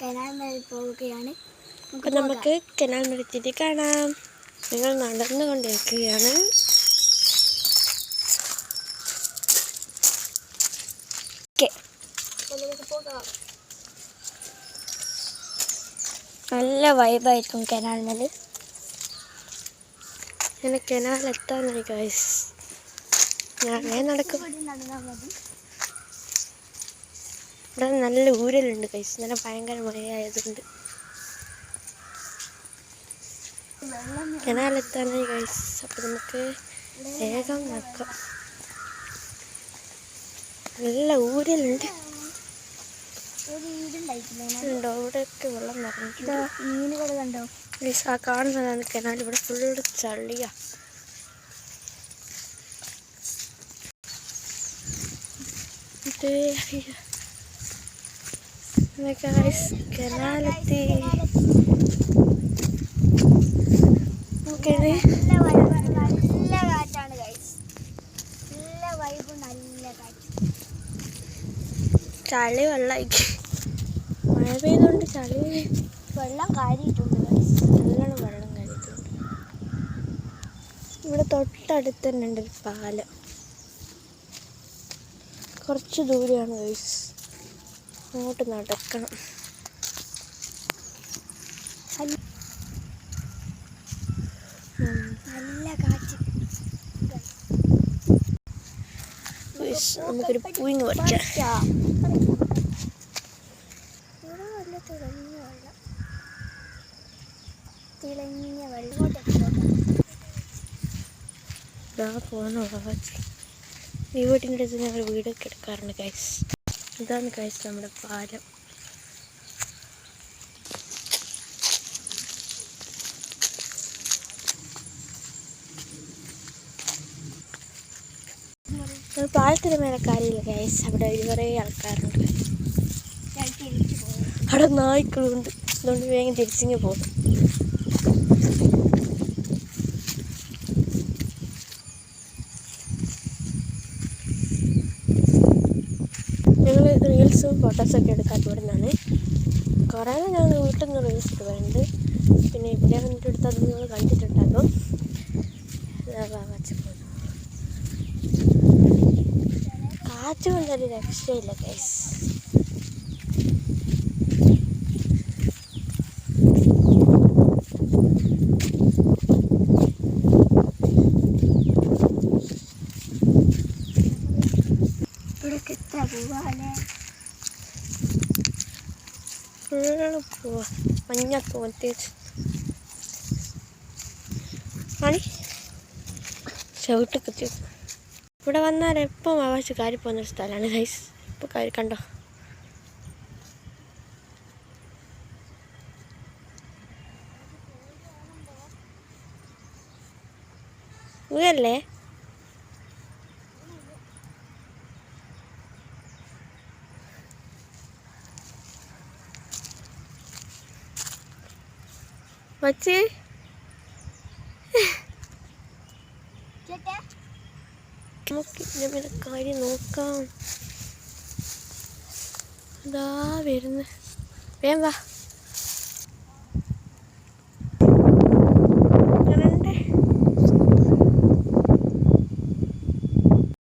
Canal മല പോവുകയാണ്. അപ്പം നമുക്ക് കനാൽ മരത്തിൽ കാണാം. നിങ്ങൾ നടന്നുകൊണ്ടിരിക്കുകയാണ്. നല്ല വൈബായിരിക്കും കനാൽ മല. അങ്ങനെ കനാലെത്താനായി ഗൈസ്. ഞാനേ നടക്കും. ഇവിടെ നല്ല ഊരലുണ്ട് ഗൈസ്. നല്ല ഭയങ്കര മഴയായതുകൊണ്ട് കനാലെത്താനായി ഗൈസ്. അപ്പം നമുക്ക് വേഗം നടക്കാം. നല്ല ഊരലുണ്ട്. ഉണ്ടോ ഇവിടെയൊക്കെ വെള്ളം നിറഞ്ഞിട്ടുണ്ടോ? മീനുകൾ കണ്ടോ ഗൈസ്? ആ കാണുന്നതാണ് കനാൽ. ഇവിടെ ഫുള്ള് ചളിയാ. കനാലെത്തി. നല്ല കാറ്റാണ് ഗൈസ്. നല്ല വൈബ്, നല്ല കാറ്റ്. ചളി വെള്ളമായിക്ക്. മഴ പെയ്തുകൊണ്ട് ചളി വെള്ളം കാരിയിട്ടുണ്ട് ഗൈസ്. നല്ലോണം വെള്ളം കാരിയിട്ടുണ്ട്. ഇവിടെ തൊട്ടടുത്ത് തന്നെ ഉണ്ട് ഒരു പാലം. കുറച്ച് ദൂരെയാണ് ഗൈസ്. അങ്ങോട്ട് നടക്കണം. നല്ല കാറ്റ്. നമുക്കൊരു പൂയിങ് പറിക്കാം. തിളങ്ങിയ വെള്ളം പോകുന്ന വാച്ച്. ഈ വീട്ടിൻ്റെ അടുത്ത് ഞങ്ങൾ വീടൊക്കെ എടുക്കാറുണ്ട് ഗൈസ്. ഇതാണ് ഗൈസ് നമ്മുടെ പാലം. പാലത്തിന് മേലെ കാര്യമില്ല ഗൈസ്. അവിടെ കുറേ ആൾക്കാരുണ്ട്. അവിടെ നായ്ക്കളുണ്ട്. അതുകൊണ്ട് വേഗം തിരിച്ചിങ്ങ് പോകും. ഞങ്ങൾ റീൽസും ഫോട്ടോസൊക്കെ എടുക്കാൻ ഇവിടെ നിന്നാണ്. കുറേ ഞങ്ങൾ വീട്ടിൽ നിന്ന് റീൽസ് ഇടുന്നുണ്ട്. പിന്നെ ഇവിടെ വന്നിട്ട് എടുത്തത് നിങ്ങൾ കണ്ടിട്ടുണ്ടാകും. കാറ്റ് കൊണ്ടൊരു രക്ഷയില്ല ഗൈസ്. ഇവിടേക്ക് എത്ര പോവാല്ലേ? ഫുള്ള് പോവാ. മഞ്ഞപ്പൂ പ്രത്യേകിച്ച് ആണ് ചവിട്ട് കുത്തി. ഇവിടെ വന്നാൽ എപ്പം ആവശ്യം കാര്യം പോകുന്നൊരു സ്ഥലമാണ് ഗൈസ്. ഇപ്പോൾ കാര്യം കണ്ടോ? ഊരല്ലേ? വച്ച് നമുക്ക് ഇതിൻ്റെ കാര്യം നോക്കാം. അതാ വരുന്നു. വേഗം വാ.